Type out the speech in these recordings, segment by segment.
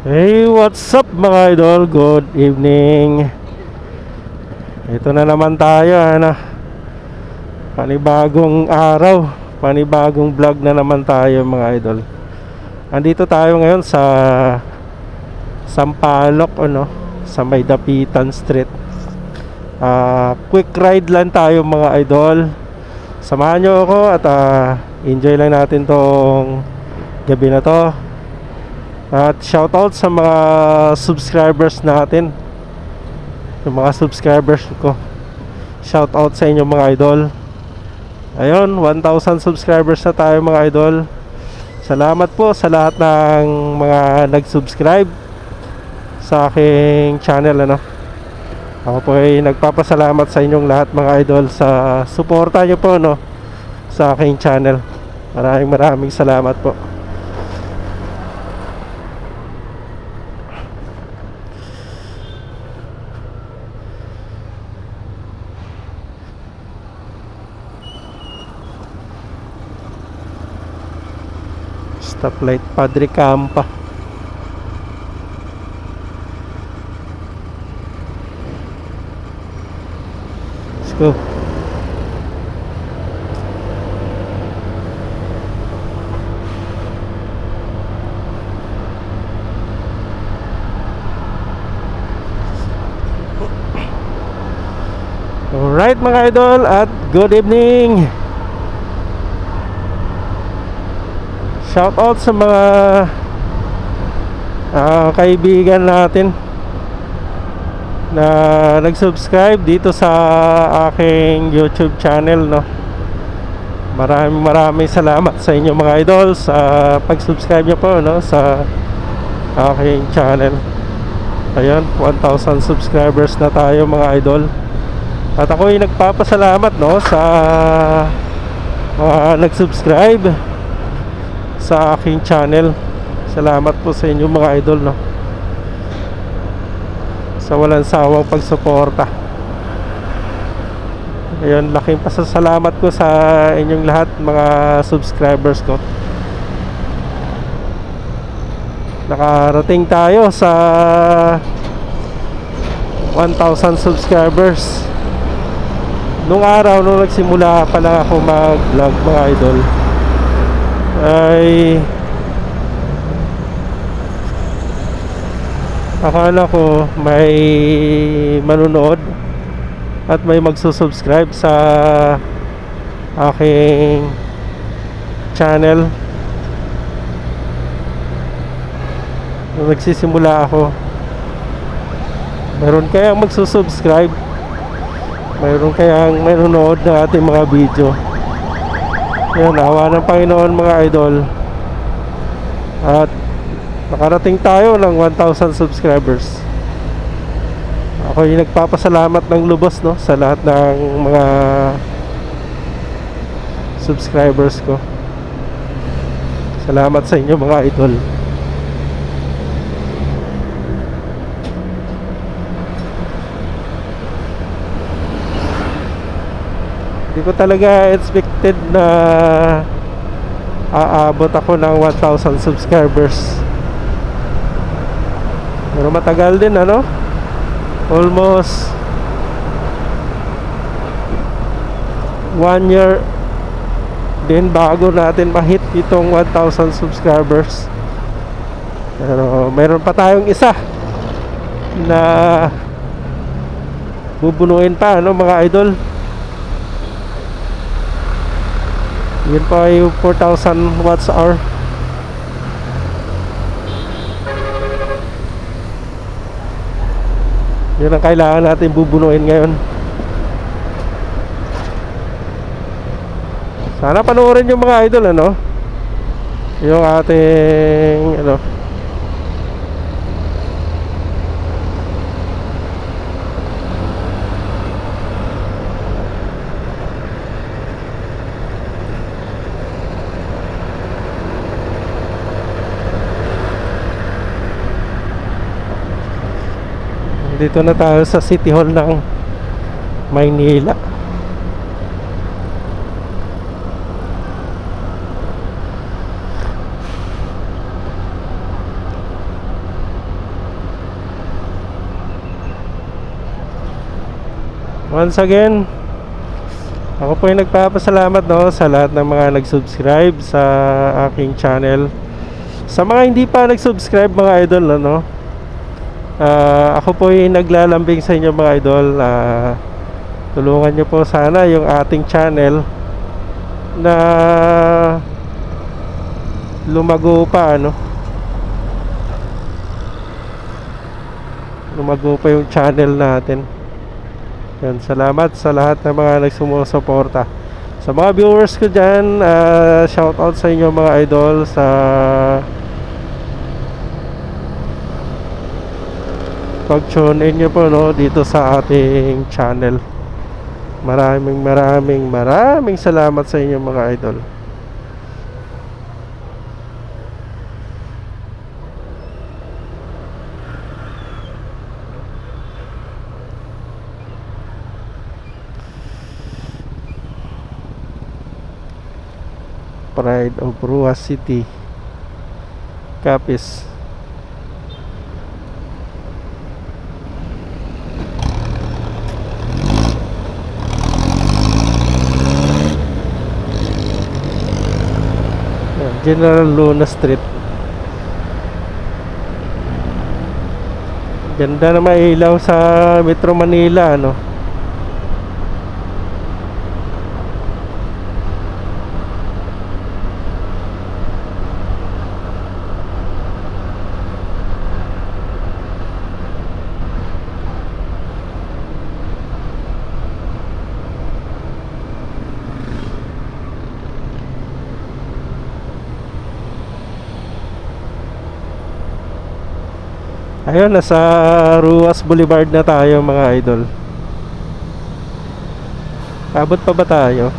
Hey, what's up mga idol? Good evening. Ito na naman tayo, panibagong araw, panibagong vlog na naman tayo mga idol. Andito tayo ngayon sa Sampaloc, sa May Dapitan Street. Quick ride lang tayo mga idol. Samahan nyo ako at enjoy lang natin tong gabi na to. At shoutout sa mga subscribers natin, yung mga subscribers ko. Shoutout sa inyo mga idol. Ayun, 1,000 subscribers na tayo mga idol. Salamat po sa lahat ng mga nag-subscribe sa aking channel, Ako po ay nagpapasalamat sa inyong lahat mga idol sa suporta nyo po, sa aking channel. Maraming salamat po. Stoplight Padre Campa. Let's go. Alright mga idol, at good evening. Shout out sa mga kaibigan natin na nag-subscribe dito sa aking YouTube channel, Maraming salamat sa inyo mga idol sa pag-subscribe nyo po, sa aking channel. Ayan, 1,000 subscribers na tayo mga idol. At ako ay nagpapasalamat, sa mga nag-subscribe sa aking channel. Salamat po sa inyo mga idol, sa walang sawang pagsuporta. Ayun, laking pasasalamat ko sa inyong lahat mga subscribers ko. Nakarating tayo sa 1,000 subscribers. Nung araw, nung nagsimula pa lang ako mag-vlog mga idol, ay akala ko may manunood at may magsusubscribe sa aking channel. Nung nagsisimula ako, meron kayang magsusubscribe, meron kayang manunood ng ating mga video. Yan, awa ng Panginoon mga idol, at nakarating tayo ng 1,000 subscribers. Ako yung nagpapasalamat ng lubos, sa lahat ng mga subscribers ko. Salamat sa inyo mga idol. Hindi ko talaga expected na aabot ako ng 1,000 subscribers. Pero matagal din, almost 1 year din bago natin ma-hit itong 1,000 subscribers. Pero meron pa tayong isa na bubunuin pa, mga idol. Yun pa yung 4,000 watts hour. Yun ang kailangan natin bubunuin ngayon. Sana panoorin yung mga idol, yung ating dito na tayo sa City Hall ng Maynila. Once again, ako po yung nagpapasalamat, no, sa lahat ng mga nag-subscribe sa aking channel. Sa mga hindi pa nag-subscribe mga idol, no, ako po yung naglalambing sa inyo mga idol. Tulungan nyo po sana yung ating channel na lumago pa, ano, lumago pa yung channel natin. Yan, salamat sa lahat ng mga nagsumusuporta. Sa mga viewers ko dyan, shout out sa inyo mga idol, sa pag-tune in nyo po, no, dito sa ating channel. Maraming salamat sa inyo mga idol. Pride of Ruas City, Capiz. General Luna Street. Ganda na mailaw sa Metro Manila, ano. Ayun, nasa Ruas Boulevard na tayo mga idol. Abot pa ba tayo?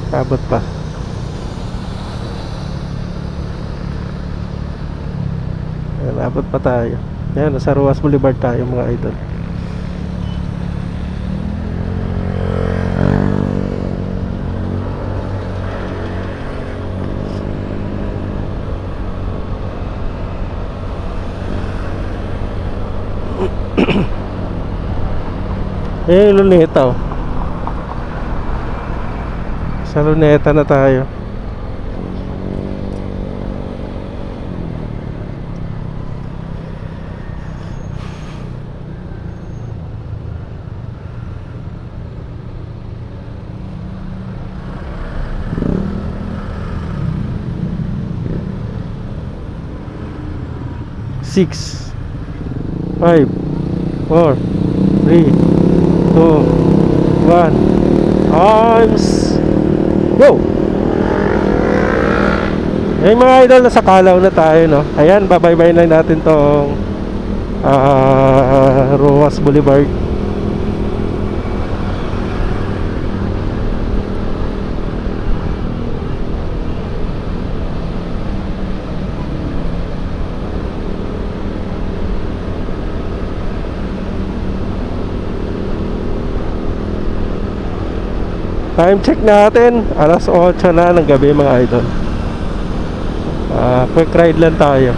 Abot pa. Ayun, abot pa tayo. Ayun, nasa Ruas Boulevard tayo mga idol. Eh, Luneta, oh. Sa Luneta na tayo. Six, 5, 4, 3, 2, 1. Arms. Go! Ay mga idol, nasa Kalaw na tayo, no. Ayan, babaybay na natin tong Ruas Boulevard. Time check natin, alas 8 na ng gabi mga idol. Quick ride lang tayo.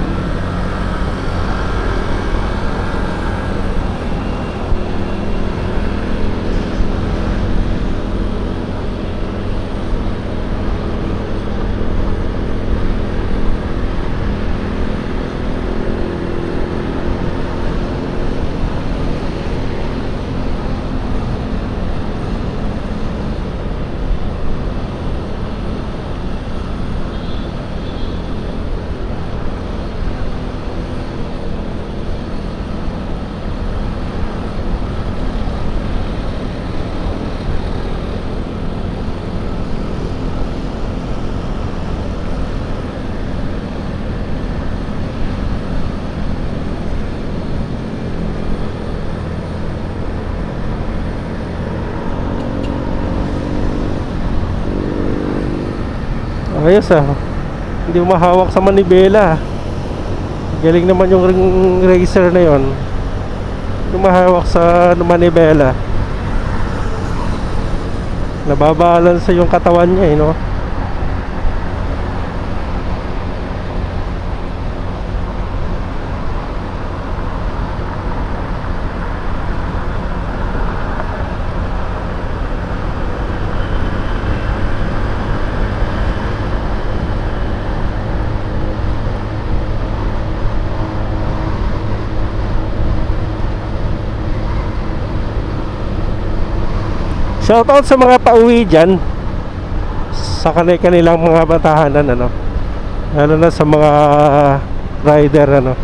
Ayos, hindi mahawak sa manibela. Galing naman yung racer na yon, yung mahawak sa manibela. Nababalance yung katawan niya, no. Shoutout sa mga pauwi dyan, sa kanilang mga batahanan, ano, lalo na sa mga rider, ano.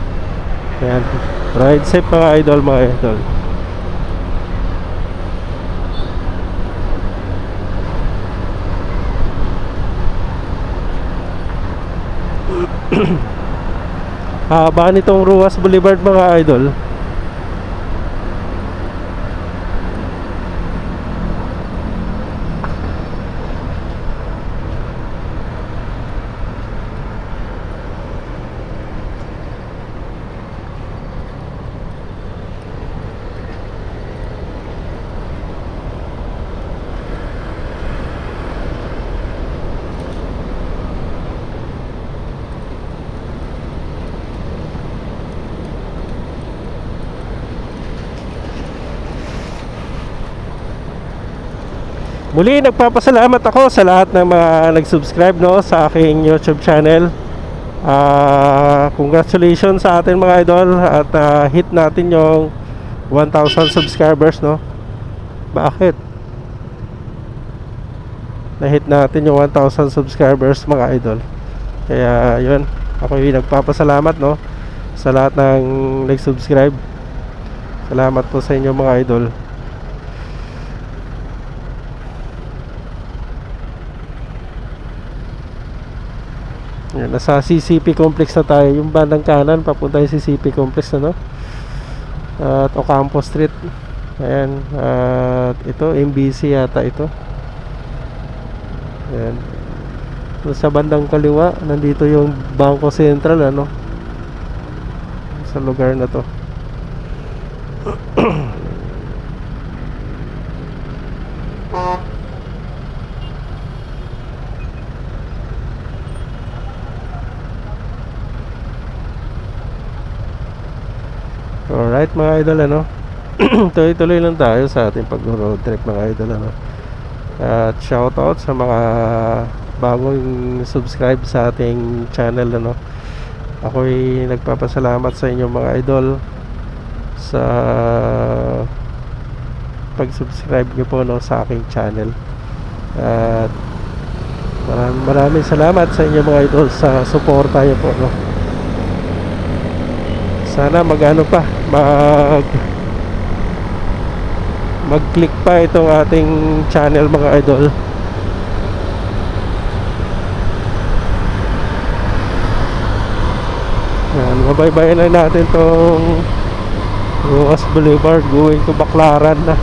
Ayan. Ride safe mga idol, mga idol. Haba nitong Ruas Boulevard mga idol. Muli, nagpapasalamat ako sa lahat ng mga nag-subscribe, no, sa aking YouTube channel. Congratulations sa atin mga idol. At hit natin yung 1,000 subscribers, no. Bakit? Na-hit natin yung 1,000 subscribers mga idol. Kaya yun, ako yung nagpapasalamat, no, sa lahat ng nag-subscribe. Salamat po sa inyo mga idol. Yan, nasa CCP Complex na tayo. Yung bandang kanan papunta yung CCP Complex, ano? At Ocampo Street. Ayan. At ito MBC yata ito. Ayan. Sa bandang kaliwa, nandito yung Bangko Sentral, ano, sa lugar na to. Alright mga idol, ano. Tuloy-tuloy lang tayo sa ating pag-road trip mga idol, ano. At shoutout sa mga bagong subscribe sa ating channel, ano. Ako'y nagpapasalamat sa inyo mga idol sa pag-subscribe nyo po, no, sa aking channel. At maraming salamat sa inyo mga idol sa suporta nyo po, no. Sana mag-ano pa, mag-click pa itong ating channel mga idol. Yan, mabaybayin na natin tong Ruas Boulevard going to Baclaran na.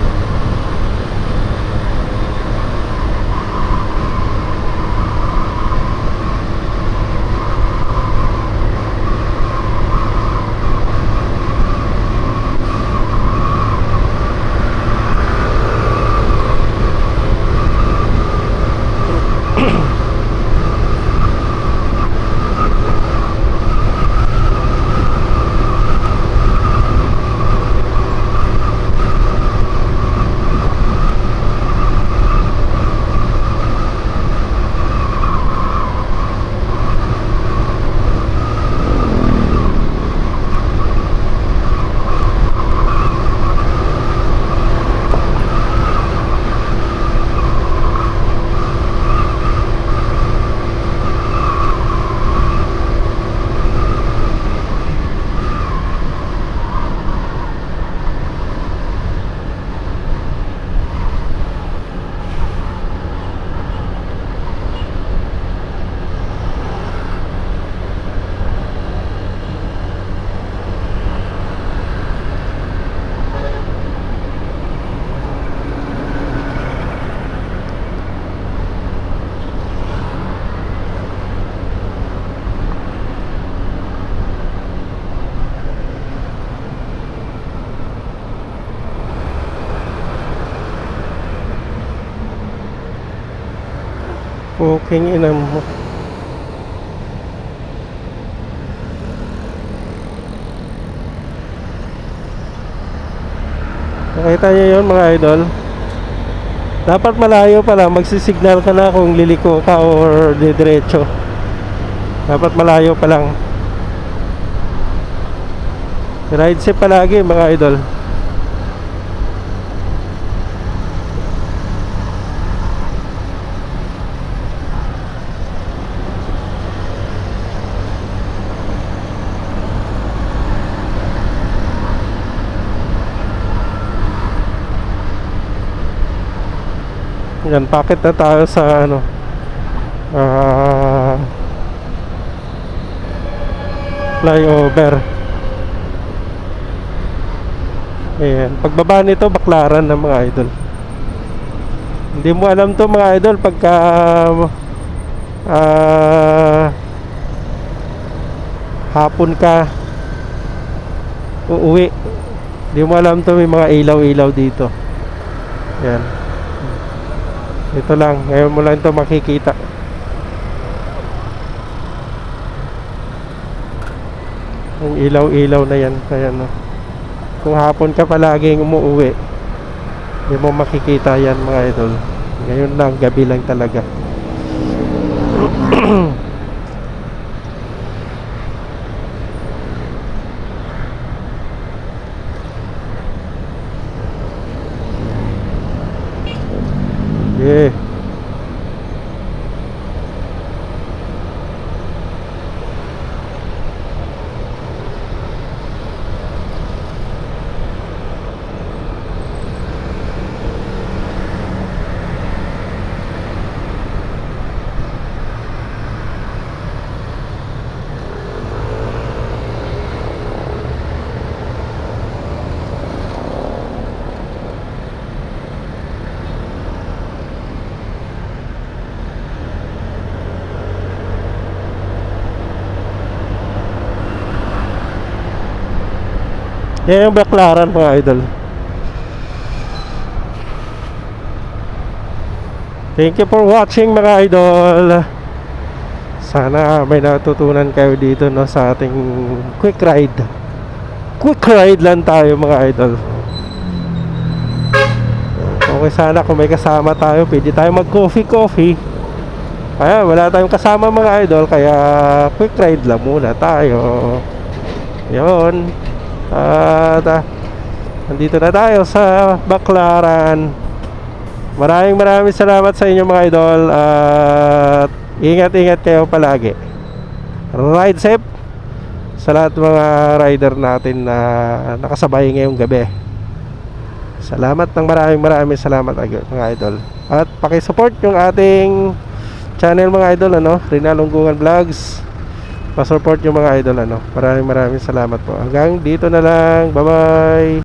Puking ina mo. Nakita niyo yun mga idol? Dapat malayo pa lang, magsisignal ka na kung liliko ka or didiretso. Dapat malayo pa lang. Ride safe palagi mga idol. Yan, packet na tayo sa ano, flyover. Ayan, pagbaba nito Baclaran ng mga idol. Hindi mo alam to mga idol pagka hapon ka uuwi. Hindi mo alam to, may mga ilaw-ilaw dito. Yan. Ito lang, ngayon mo lang ito makikita. Yung ilaw-ilaw na yan. Kaya no, kung hapon ka palaging umuwi, hindi mo makikita yan mga idol. Ngayon lang, gabi lang talaga. Yeah. Yan yung Baclaran mga idol. Thank you for watching mga idol. Sana may natutunan kayo dito no, sa ating quick ride. Quick ride lang tayo mga idol. Okay, sana kung may kasama tayo, pwede tayo mag coffee. Kaya wala tayong kasama mga idol, kaya quick ride lang muna tayo. Yun. At nandito na tayo sa Baclaran. Maraming salamat sa inyo mga idol. At ingat kayo palagi. Ride safe sa lahat mga rider natin na nakasabay ngayong gabi. Salamat ng maraming salamat mga idol. At paki-support yung ating channel mga idol, ano, Rinal Unggungan Vlogs. Pa-support yung mga idol, ano. Maraming salamat po. Hanggang dito na lang. Bye-bye.